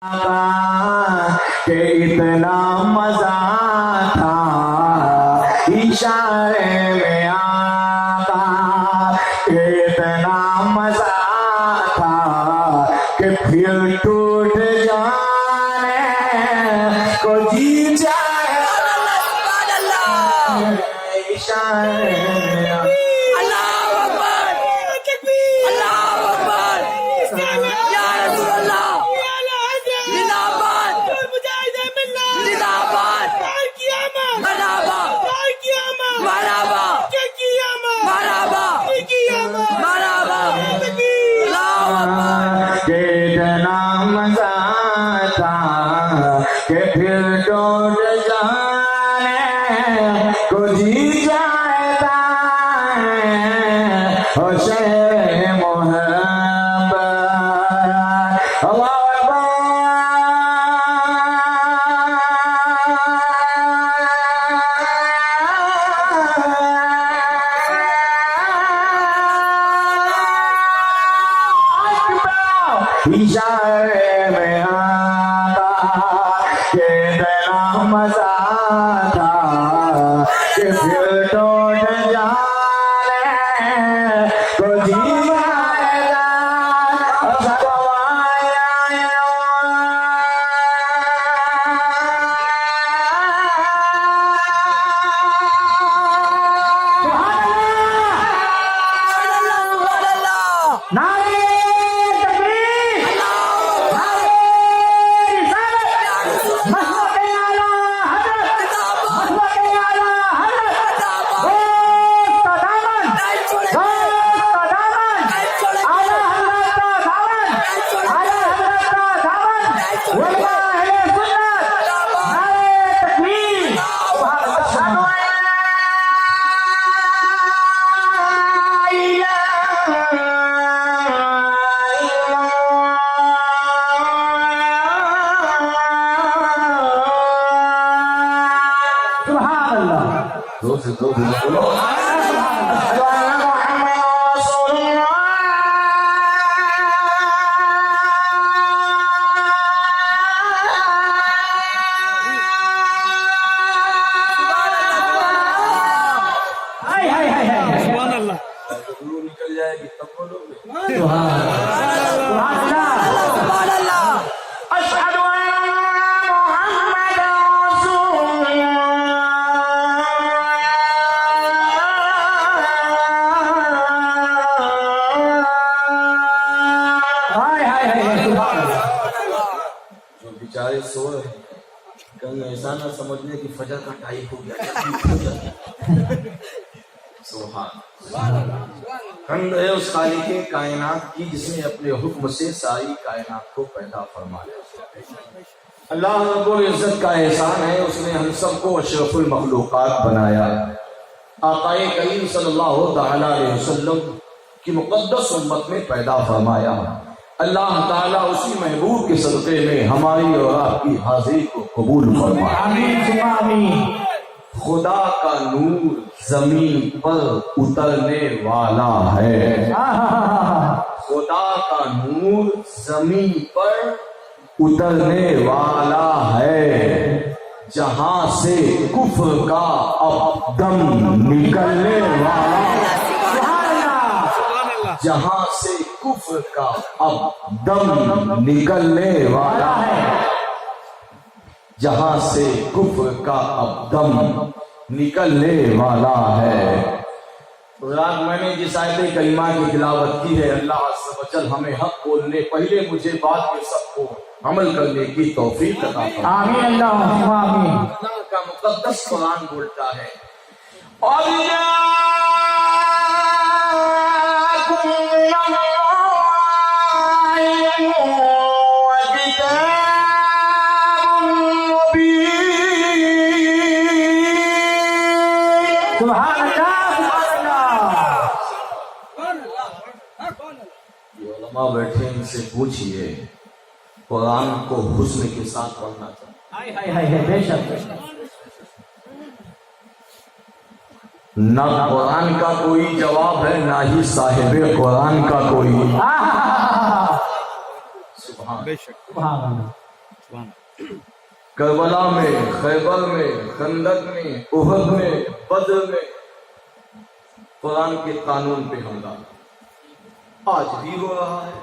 کہ اتنا مزہ تھا اشارے میں آقا کہ اتنا مزہ تھا کہ پھر ٹوٹ جانے کو جی جائے اشارے میں آقا کتنا مزہ تھا کہ پھر ٹوٹ جانے کو جی جاتا ہے شہر محبت اللہ اشارے میں آقا کہ اتنا مزہ تھا کہ پھر ٹوٹ جانے کو جی نکل جائے گی تب بولو گے جو بیچارے سو رہے ہیں کہیں ایسا نہ سمجھنے کہ فجر کا ٹائم ہو گیا سبحان حمد ہے اس خالق کائنات کی جس نے اپنے حکم سے ساری کائنات کو پیدا فرمایا اللہ رب العزت کا احسان ہے اس نے ہم سب کو اشرف المخلوقات بنایا آقا کریم صلی اللہ تعالی علیہ وسلم کی مقدس امت میں پیدا فرمایا اللہ تعالیٰ اسی محبوب کے صدقے میں ہماری اور آپ کی حاضری کو قبول فرمائے آمین آمین خدا کا نور زمین پر اترنے والا ہے خدا کا نور زمین پر اترنے والا ہے جہاں سے کفر کا اب دم نکلنے والا جہاں سے کفر کا اب دم نکلنے والا ہے جہاں سے کفر کا اب دم نکلنے والا ہے رات میں نے جس آیت کریمہ کی تلاوت کی ہے اللہ عز و جل ہمیں حق بولنے پہلے مجھے بعد میں سب کو عمل کرنے کی توفیق عطا فرمائے آمین اللہم آمین اللہ کا مقدس قرآن بولتا ہے اور علماء بیٹھے ان سے پوچھئے قرآن کو حسن کے ساتھ پڑھنا چاہیے نہ قرآن کا کوئی جواب ہے نہ ہی صاحب قرآن کا کوئی سبحان کربلا میں، خیبر میں، خندق میں، احد میں، بدر میں قرآن کے قانون پہ حملہ آج بھی ہو رہا ہے،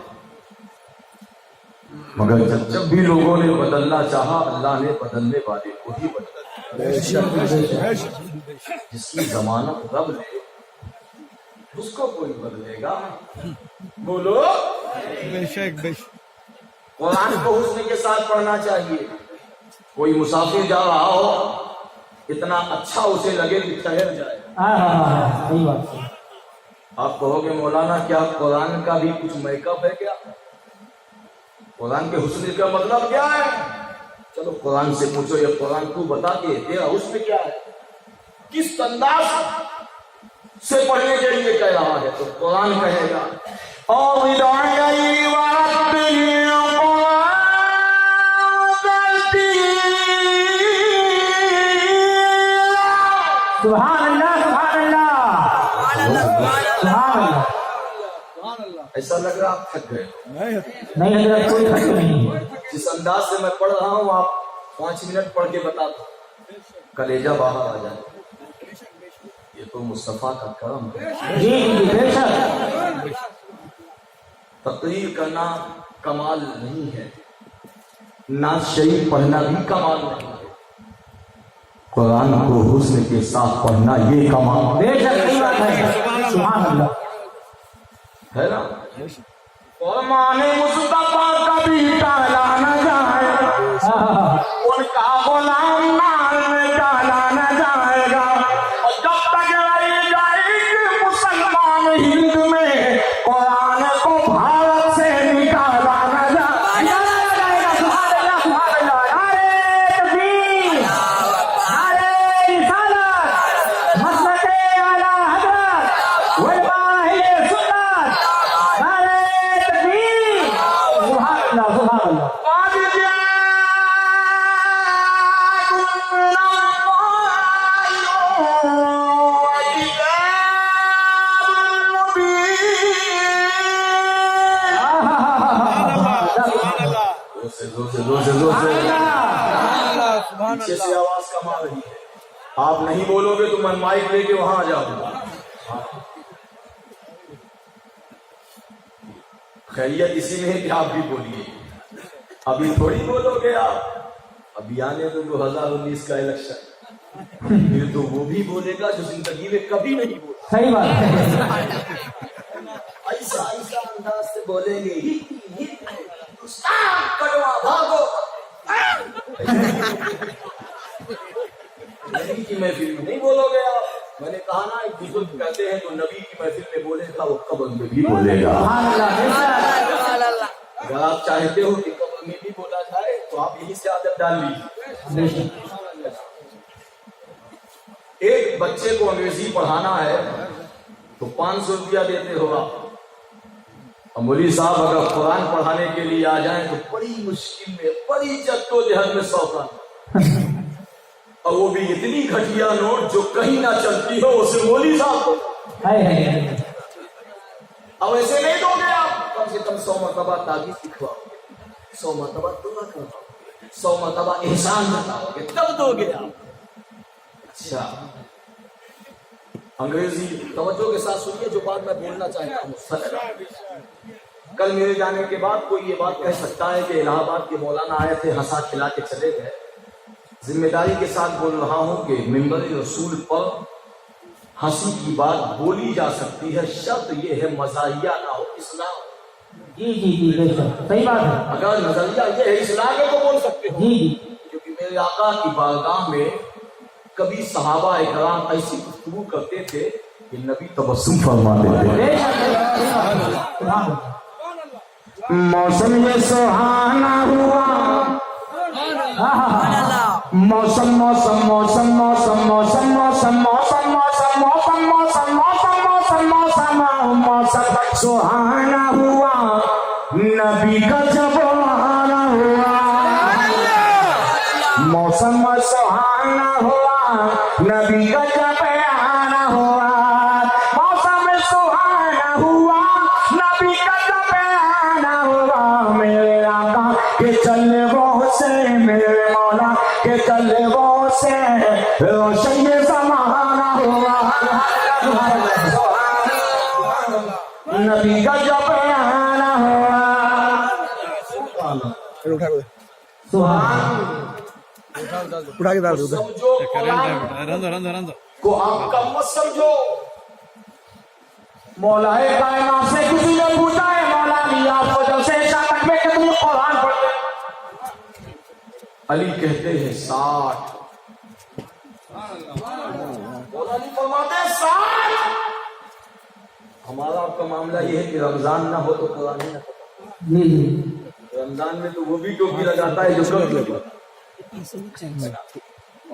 مگر جب بھی لوگوں نے بدلنا چاہا اللہ نے بدلنے والے کو ہی بدلا۔ جس کی ضمانت رب لے اس کو کوئی بدلے گا؟ بولو۔ قرآن کو حسن کے ساتھ پڑھنا چاہیے۔ کوئی مسافر جا رہا ہو اتنا اچھا اسے لگے کہ ٹھہر جائے۔ آپ کہو گے مولانا کیا قرآن کا بھی کچھ میک اپ ہے کیا؟ قرآن کے حسن کا مطلب کیا ہے؟ چلو قرآن سے پوچھو، یہ قرآن تو بتا کے تیرا حسن کیا ہے، کس انداز سے پڑھنے کے لیے کہہ رہا ہے؟ تو قرآن کہے گا سبحان اللہ سبحان اللہ۔ ایسا لگ رہا آپ تھک گئے؟ نہیں حضرت کوئی تھک نہیں۔ جس انداز سے میں پڑھ رہا ہوں آپ 5 منٹ پڑھ کے بتا دو، کلیجہ باہر آ جائے۔ یہ تو مصطفیٰ کا کرم ہے۔ جی بے شک۔ تقریر کرنا کمال نہیں ہے، نعت شریف پڑھنا بھی کمال نہیں ہے، قرآن کو حسن کے ساتھ پڑھنا یہ کمال بے شک صحیح بات ہے۔ سبحان اللہ ہے نا۔ فرمان مصطفیٰ کبھی ٹالا نہ جائے، ان کا غلام نال میں ڈالا نہ جائے گا، اور جب تک رہ جائے گی مسلمان ہند میں قرآن کو بھارت سے نکالا نہ جائے گا۔ سبحان اللہ سبحان اللہ۔ نعرہ تکبیر، نعرہ رسالت، مسلک اعلیٰ حضرت علماء اہل سنت، نعرہ تکبیر، سبحان اللہ سبحان اللہ۔ پیچھے سے آواز کم آ رہی ہے، آپ نہیں بولو گے تو میں مائک لے کے وہاں آ جاؤں گا۔ خیریت اسی میں ہے کہ آپ بھی بولیے، ابھی تھوڑی بولو گے آپ، ابھی آنے تو 2019 کا الیکشن، پھر تو وہ بھی بولے گا جو زندگی میں کبھی نہیں بولا۔ صحیح بات ہے۔ ایسا ایسا انداز سے بولیں گے کڑوا بھاگو، نبی کی محفل میں نہیں بولو گے آپ۔ میں نے کہا نا ایک بزرگ کہتے ہیں جو نبی کی محفل میں بولے گا وہ قبر میں بھی بولے گا۔ اگر آپ چاہتے ہو کہ قبر میں بھی بولا جائے تو آپ یہی سے عادت ڈال لیجیے۔ ایک بچے کو انگریزی پڑھانا ہے تو 500 روپیہ دیتے ہو آپ، اور مولوی صاحب اگر قرآن پڑھانے کے لیے آ جائیں تو بڑی مشکل میں، بڑی جدوجہد میں 100 کا، اور وہ بھی اتنی گھٹیا نوٹ جو کہیں نہ چلتی ہو اسے مولوی صاحب کو، اب ایسے نہیں دو گے آپ، کم سے کم 100 مرتبہ تعریف سکھواؤ گے، 100 مرتبہ دعا کرواؤ گے، 100 مرتبہ احسان بتاؤ گے، تب دو گے آپ۔ اچھا انگریزی توجہ کے ساتھ سنیے جو بات میں بولنا چاہتا ہوں۔ کل میرے جانے کے بعد کوئی یہ بات کہہ سکتا ہے کہ الہ آباد کے مولانا آئے تھے ہنسا کھلا کے چلے گئے، ذمہ داری کے ساتھ بول رہا ہوں کہ ممبر رسول پر ہنسی کی بات بولی جا سکتی ہے، شرط یہ ہے مزاحیہ نہ ہو، اسلام۔ جی جی جی بے شک صحیح بات ہے۔ اگر نظریہ یہ ہے اسلام ہے تو بول سکتے ہو، جی جی کیونکہ میرے آقا کی بارگاہ میں کبھی صحابہ اکرام ایسی گفتگو کرتے تھے کہ نبی تبسم فرماتے تھے۔ بے شک موسم یہ سہانا ہوا، موسم موسم موسم موسم موسم موسم موسم موسم موسم موسم موسم موسم موسم موسم سہانا ہوا، نبی کا جب آنا ہوا، موسم سہانا ہوا، نبی کا جب آنا ہوا، موسم سہانا ہوا، نبی کا جب آنا ہوا، میرے آقا کے چلنے وہ سے میرے مولا کے جلووں سے روشن یہ زمانہ ہوا نبی کا جب آنا ہوا اٹھا کے ڈال دو سمجھو کو آپ کا مت سمجھو. مولا کائنات سے کسی نے پوچھا ہے مولا علی آپ کو جب سے عشاء تک میں کہ تم قرآن پڑھتے. علی کہتے ہیں 60. مولا علی فرماتے ہیں 60. ہمارا آپ کا معاملہ یہ ہے کہ رمضان نہ ہو تو قرآن ہی نہ پڑھو. رمضان میں تو وہ بھی ٹوپی لگاتا ہے جو کبھی لگا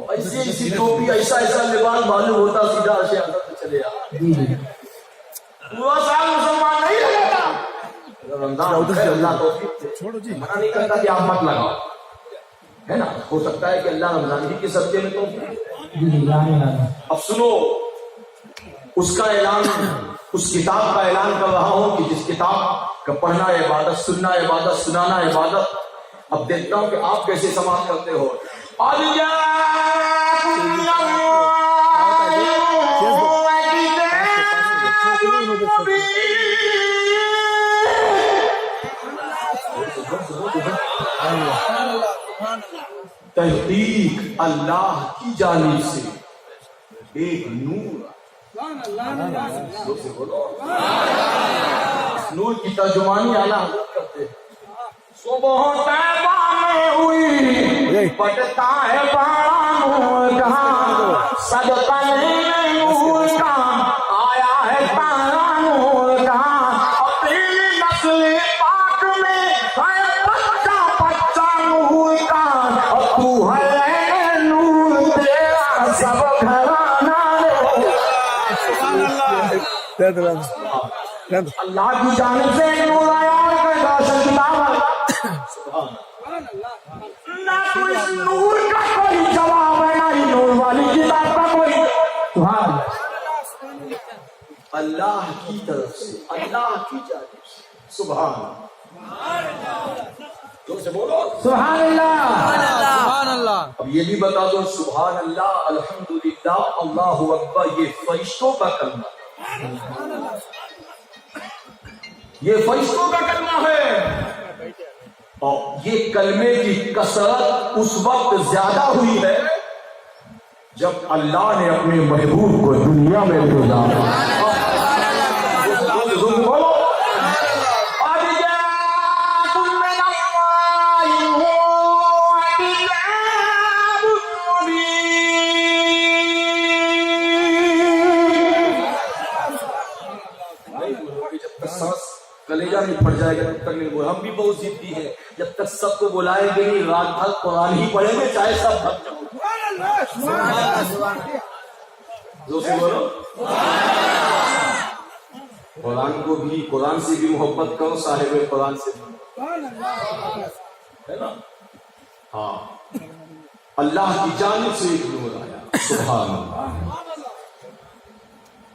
ایسی ایسی ٹوپی ایسا ایسا لباس معلوم ہوتا سیدھا سے عادت میں چلے آ پورا سال مسلمان نہیں لگاتا. رمضان اللہ توفیق دے منع نہیں کرتا کہ آپ مت لگاؤ ہے نا. ہو سکتا ہے کہ اللہ رمضان ہی کے صدقے میں توفیق دے. اب سنو اس کا اعلان اس کتاب کا اعلان کر رہا ہوں کہ جس کتاب کا پڑھنا عبادت سننا عبادت سنانا عبادت. اب دیکھتا ہوں کہ آپ کیسے سماعت کرتے ہو. تحقیق اللہ کی جانب سے ایک نور. نور کی ترجمانی اعلیٰ حضرت کرتے ہیں. صبح طیبہ میں ہوئی پٹتا ہے بڑا نور کا صدقہ لینے نور کا آیا ہے تارا نور کا. اپنی نسل پاک میں ہے بچہ بچہ نور کا. اب تو ہے نور تیرا سب گھرانہ اللہ کی جانب سے نور آیا اور روشن کتاب نہ تو اس نور کا کوئی جواب ہے نہ ہی نور والی کتاب کا کوئی. اللہ کی طرف سے اللہ کی جانب سے سبحان اللہ سے بولو سبحان اللہ. اب یہ بھی بتا دو سبحان اللہ الحمدللہ اللہ اکبر یہ فرشتوں کا کلمہ یہ فرشتوں کا کلمہ ہے. اور یہ کلمے کی کثرت اس وقت زیادہ ہوئی ہے جب اللہ نے اپنے محبوب کو دنیا میں بھیجا. کلیجہ نہیں پڑ جائے گا تب تک نہیں بولے. ہم بھی بہت ضدی ہیں جب تک سب کو بلائیں گے نہیں رات بھر قرآن ہی پڑھیں گے چاہے سب بھگ جاؤ. بولو قرآن کو بھی قرآن سے بھی محبت کرو صاحب قرآن سے ہے نا. ہاں اللہ کی جانب سے ایک نور آیا سبحان اللہ.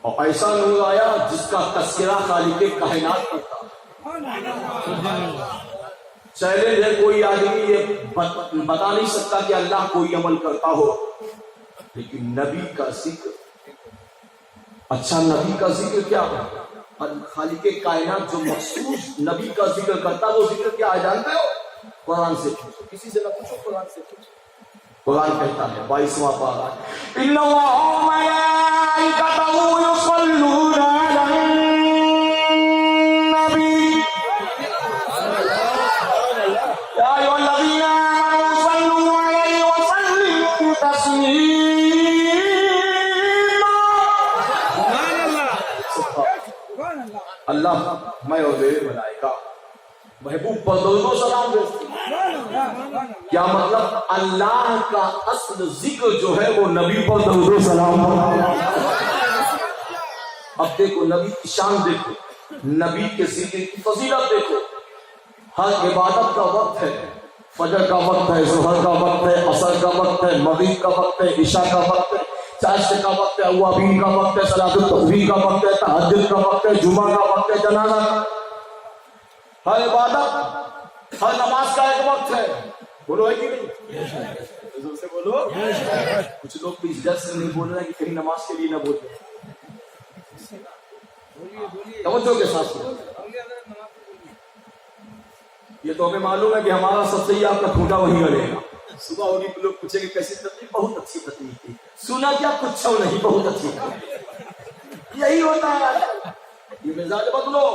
اور ایسا نور آیا جس کا تذکرہ خالق کائنات کرتا. چیلنج ہے کوئی آدمی یہ بتا نہیں سکتا کہ اللہ کوئی عمل کرتا ہو لیکن نبی کا ذکر. اچھا نبی کا ذکر کیا ہے؟ خالق کائنات جو مخصوص نبی کا ذکر کرتا وہ ذکر کیا ہے جانتے ہو؟ قرآن سے پوچھو کسی سے نہ پوچھو قرآن سے پوچھو. قرآن کہتا ہے 22واں پارہ ان اللہ ملائکتہ یصلون علی النبی یا ایھا الذین آمنوا صلوا علیہ وسلموا تسلیما. اللہ میں اور میرے ملائکہ محبوب پر درود و سلام بھیجتے ہیں. کیا مطلب اللہ کا اصل ذکر جو ہے وہ نبی پر درود و سلام. اب دیکھو نبی کی شان دیکھو نبی کے ذکر کی فضیلت دیکھو. ہر عبادت کا وقت ہے. فجر کا وقت ہے ظہر کا وقت ہے عصر کا وقت ہے مغرب کا وقت ہے عشاء کا وقت ہے چاشت کا وقت ہے اوابین کا وقت ہے صلاۃ التسبیح کا وقت ہے تہجد کا وقت ہے جمعہ کا وقت ہے جنازہ کا. ہر عبادت ہر نماز کا ایک وقت ہے. بولو ہے کہ نہیں؟ زور سے بولو. کچھ لوگ تو اس ڈر سے نہیں بول رہے کہ کہیں نماز کے لیے نہ بولتے. توجہ کے ساتھ یہ تو ہمیں معلوم ہے کہ ہمارا سب سے آپ کا ٹھوٹا وہی گڑے گا. صبح ہوگی تو لوگ پوچھیں گے کیسی تقریر؟ بہت اچھی تقریر تھی. سنا کیا؟ کچھ چھو نہیں، بہت اچھی تقریر. یہی ہوتا ہے. یہ مزاج بدلو.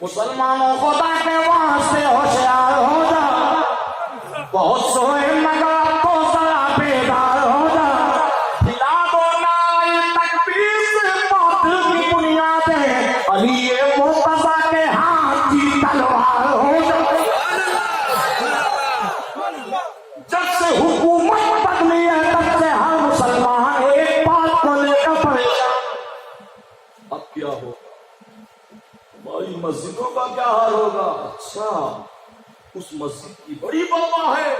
مسلمانوں خدا کے واسطے ہوشیار ہو جا، بہت سوئے مگر تو ذرا بیدار ہو جا. کھلا دو نعرہ تکبیر سے موت کی بنیادیں، علی مرتضیٰ کے ہاتھ کی تلوار ہو جا. جب سے حکومت بدلی ہے تب سے ہر مسلمان ایک بات کو لے کر پریشان. اب کیا ہوگا؟ ہماری مسجدوں کا کیا حال ہوگا؟ اچھا اس مسجد کی بڑی پرواہ ہے.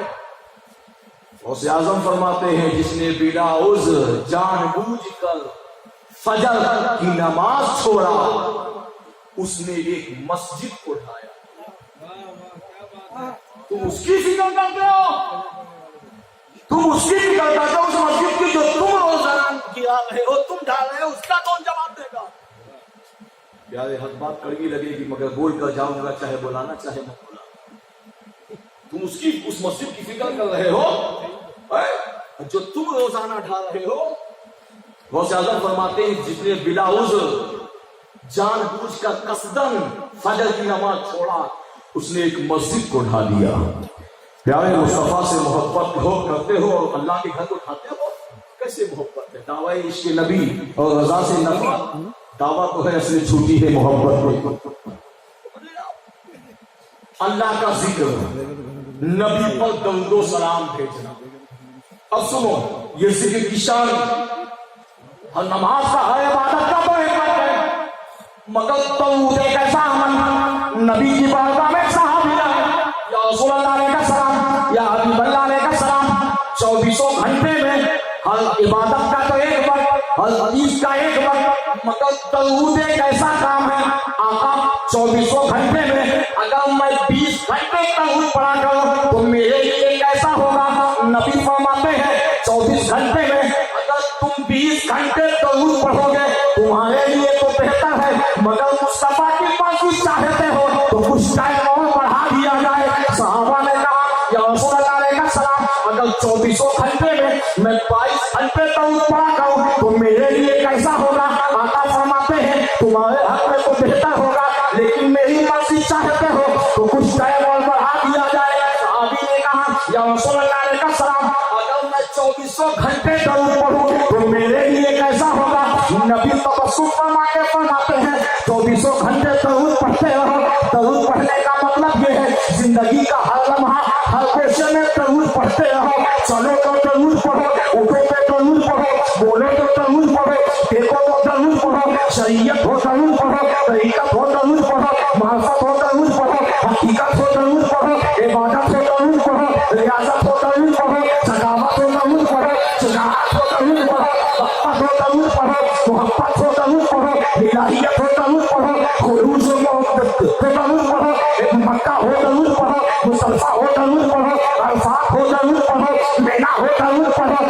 غوث اعظم فرماتے ہیں جس نے بلا عذر جان بوجھ کر فجر کی نماز چھوڑا اس نے ایک مسجد کو ڈھایا. تم اس کی فکر کرتے ہو، تم اس کی فکر کرتے ہو. اس مسجد کی جو تم روزانہ کیا رہے ہو، تم ڈھا رہے ہو، اس کا کون جواب دے گا؟ پیارے حق بات کڑوی لگے گی مگر بول کر جاؤں گا، چاہے بلانا چاہے مت بلانا. تم اس مسجد کی فکر کر رہے ہو جو تم روزانہ ڈھا رہے ہو. غوث اعظم فرماتے ہیں جس نے بلا عذر جان بوجھ کر قصدن فجر کی نماز چھوڑا اس نے ایک مسجد کو ڈھا دیا. پیارے مصطفیٰ سے محبت ہو کرتے ہو اور اللہ کے گھر کو ڈھاتے ہو، کیسے محبت ہے؟ دعوی عشق نبی اور رضا سے نفرت. دعویٰ تو ہے اصل چھوٹی ہے محبت میں. اللہ کا ذکر، نبی پر درود و سلام بھیجنا. اب سنو یہ ذکر کی شان اور نماز کا ہے، عبادت کا بہت ہے. مگر درود ایک ایسا عمل نبی کی بارگاہ میں صحابی یا رسول اللہ علیہ السلام یا حبیب اللہ علیہ السلام 24 گھنٹے میں ہر عبادت کا تو ایک وقت، ہر حدیث کا ایک وقت، مگر درود ایک ایسا کام ہے آقا 24 گھنٹے میں اگر میں 20 گھنٹے درود پڑھا کروں تو میرے لیے ایک ایسا ہوگا. نبی فرماتے ہیں 24 گھنٹے میں اگر تم 20 گھنٹے درود پڑھو گے تمہارے لیے تو بہتر ہے، مگر مصطفیٰ کی مرضی چاہتے ہو تو کچھ ٹائم اور بڑھا دیا جائے. صحابہ نے کہا یا رسول اللہ علیہ السلام اگر 24 گھنٹے میں 22 گھنٹے درود پڑھا کروں تو میرے لیے کیسا ہوگا؟ آقا فرماتے ہیں تمہارے حق میں تو بہتر ہوگا لیکن میری مرضی چاہتے ہو تو کچھ ٹائم اور بڑھا دیا جائے. صحابی نے کہا یا رسول اللہ علیہ السلام اگر میں 24 گھنٹے درود پڑھوں تو میرے لیے کیسا ہوگا؟ نبی تبسم فرما کے فرماتے ہیں 24 گھنٹے درود پڑھتے رہو. درود پڑھنے کا مطلب یہ ہے زندگی کا ہر لمحہ ہر پیشے میں درود پڑھتے رہو. چلو تو درود پڑھو، اٹھو تو درود پڑھو، بولو تو درود پڑھو، دیکھو تو درود پڑھو، شریعت ہو درود پڑھو، طریقت ہو درود پڑھو، معرفت ہو درود پڑھو، حقیقت ہو درود پڑھو، عبادت ہو درود پڑھو، ریاضت ہو درود پڑھو، سخاوت ہو درود پڑھو، شجاعت ہو درود پڑھو، وقت ہو درود پڑھو، محبت ہو درود پڑھو، الہیت ہو درود پڑھو، خلوص و محبت ہو درود پڑھو، مکہ ہو درود پڑھو، مصطفیٰ ہو درود پڑھو، عرفات ہو درود پڑھو، مینا ہو درود پڑھو،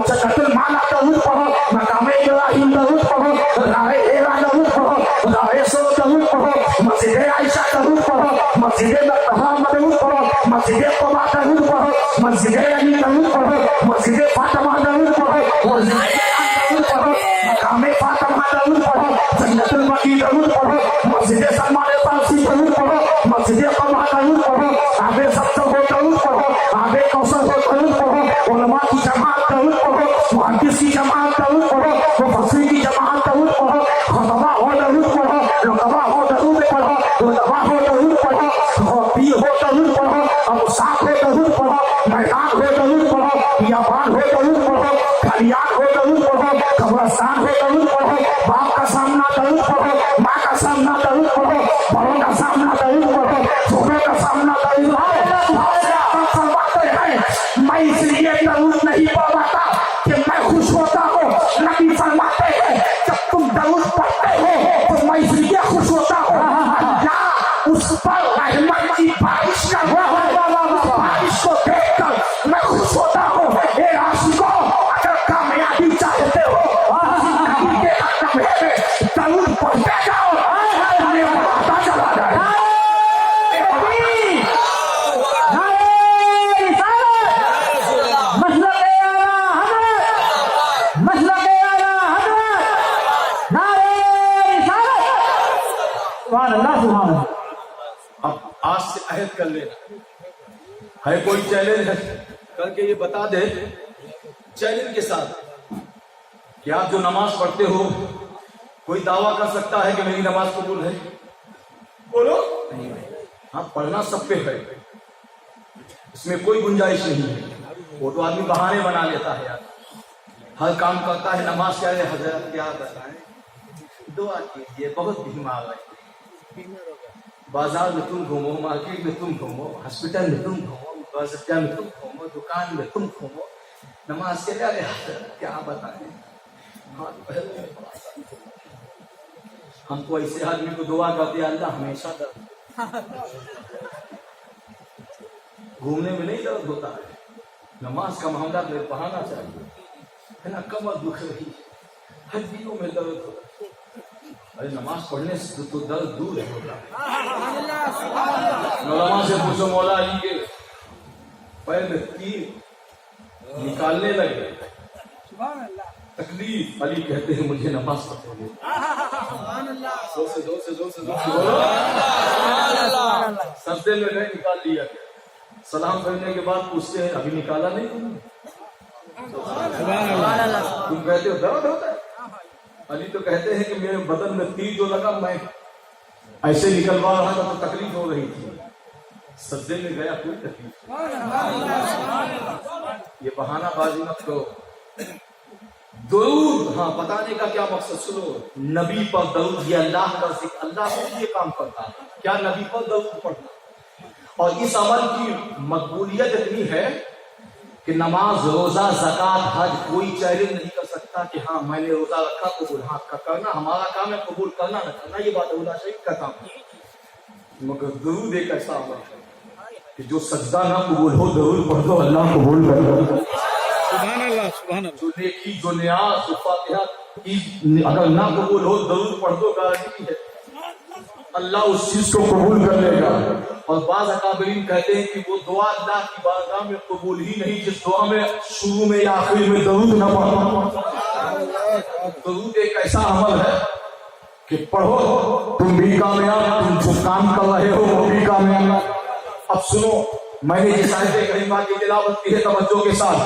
جنت المالا درود پڑھو، مقام ابراہیم درود پڑھو، راہ ہیرا درود پڑھو، راہ سو درود پڑھو، مسجد عائشہ درود پڑھو، مسجد مطہرہ درود پڑھو، مسجد قباء درود پڑھو، مسجد علی درود پڑھو، مسجد فاطمہ درود پڑھو، درود پڑھو، مقام فاطمہ درود پڑھو، جنت المکی درود پڑھو، مسجد سلمان فارسی درود پڑھو، مسجد قباء درود پڑھو، آب زمزم ہو درود پڑھو، آب کوثر ہو درود پڑھو، علماء کی جماعت درود پڑھو، محدث کی جماعت درود پڑھو، مفسر کی جماعت درود پڑھو، خطبہ ہو درود پڑھو، رقبہ ہو درود پڑھو، رتبہ ہو درود پڑھو، پیر ہو درود پڑھو، اوساط ہو درود پڑھو، میدان ہو درود پڑھو، بیابان ہو درود پڑھو، کھلیان ہو درود پڑھو، قبرستان ہو درود پڑھو، باپ کا سامنا درود پڑھو، ماں کا سامنا درود پڑھو، بڑوں کا سامنا درود پڑھو، چھوٹوں کا سامنا درود پڑھو. میں اس لیے درود نہیں پڑھاتا کہ میں خوش ہوتا ہوں. نبی فرماتے ہیں جب تم درود پڑھتے ہو تو میں اس لیے خوش ہوتا ہوں اللہ اس پر رحمت کی بارش کر رہا ہے. بارش کو کر لینا ہے. کوئی چیلنج کر کے یہ بتا دے چیلنج کے ساتھ کہ آپ جو نماز پڑھتے ہو کوئی دعویٰ کر سکتا ہے کہ میری نماز قبول ہے؟ بولو. ہاں پڑھنا سب پہ ہے, اس میں کوئی گنجائش نہیں ہے. وہ تو آدمی بہانے بنا لیتا ہے یار, ہر کام کرتا ہے. نماز کیا ہے حضرت کیا بتائیں, دعا کیجیے, بہت بیمار ہے. بازار میں تم گھومو, مارکیٹ میں تم گھومو, ہاسپٹل میں تم گھومو, بازار میں تم گھومو, دکان میں تم گھومو, نماز کے لیے کیا بتائیں. ہم کو ایسے آدمی کو دعا کرتے اللہ ہمیشہ درد, گھومنے میں نہیں درد ہوتا ہے, نماز کا معاملہ میں پڑھانا چاہیے ہے نا. کمر دکھ رہی ہے, ہڈیوں میں درد ہوتا ہے, ارے نماز پڑھنے سے تو درد دور ہوتا ہے. علماء سے پوچھو مولا علی کے پیر میں تیر نکالنے لگے, تکلیف, علی کہتے ہیں مجھے نماز پڑھنے دے. سجدے میں گئے, نکال لیا گیا. سلام کرنے کے بعد پوچھتے ہیں ابھی نکالا نہیں تم کہتے ہو درد ہوتا ہے. علی تو کہتے ہیں کہ میرے بدن میں تیر جو لگا میں ایسے نکلوا رہا تھا تو تکلیف ہو رہی تھی. سجدے میں گیا کوئی تکلیف. یہ بہانہ بازی مت کرو. درود, ہاں بتانے کا کیا مقصد سنو, نبی پر درود, یہ اللہ کا ذکر, اللہ سے یہ کام کرتا ہے کیا نبی پر درود پڑھنا. اور اس عمل کی مقبولیت اتنی ہے کہ نماز, روزہ, زکات, حج کوئی چیلنج نہیں کر سکتا کہ ہاں میں نے روزہ رکھا قبول, ہاں کرنا ہمارا کام ہے, قبول کرنا نہ کرنا یہ بات اللہ شریف کا کام ہے. مگر درود ایک ایسا عمل ہے کہ جو سجدہ نہ قبول ہو درود پڑھ دو, اللہ قبول کر دو. سبحان اللہ, سبحان اللہ. جو نیکی, جو نیاز, جو فاتحہ کی اگر نہ قبول ہو درود پڑھ دو, گارنٹی ہے اللہ اس چیز کو قبول کر لے گا. اور بعض اکابرین کہتے ہیں کہ وہ دعا اللہ کی بارگاہ میں قبول ہی نہیں جس دعا میں شروع میں یا آخر میں درود نہ پڑھو. درود ایک ایسا عمل ہے کہ پڑھو تم بھی کامیاب, تم جو کام کر رہے ہو وہ بھی کامیاب. اب سنو, میں نے جس آیت کریمہ کی تلاوت کی ہے توجہ کے ساتھ.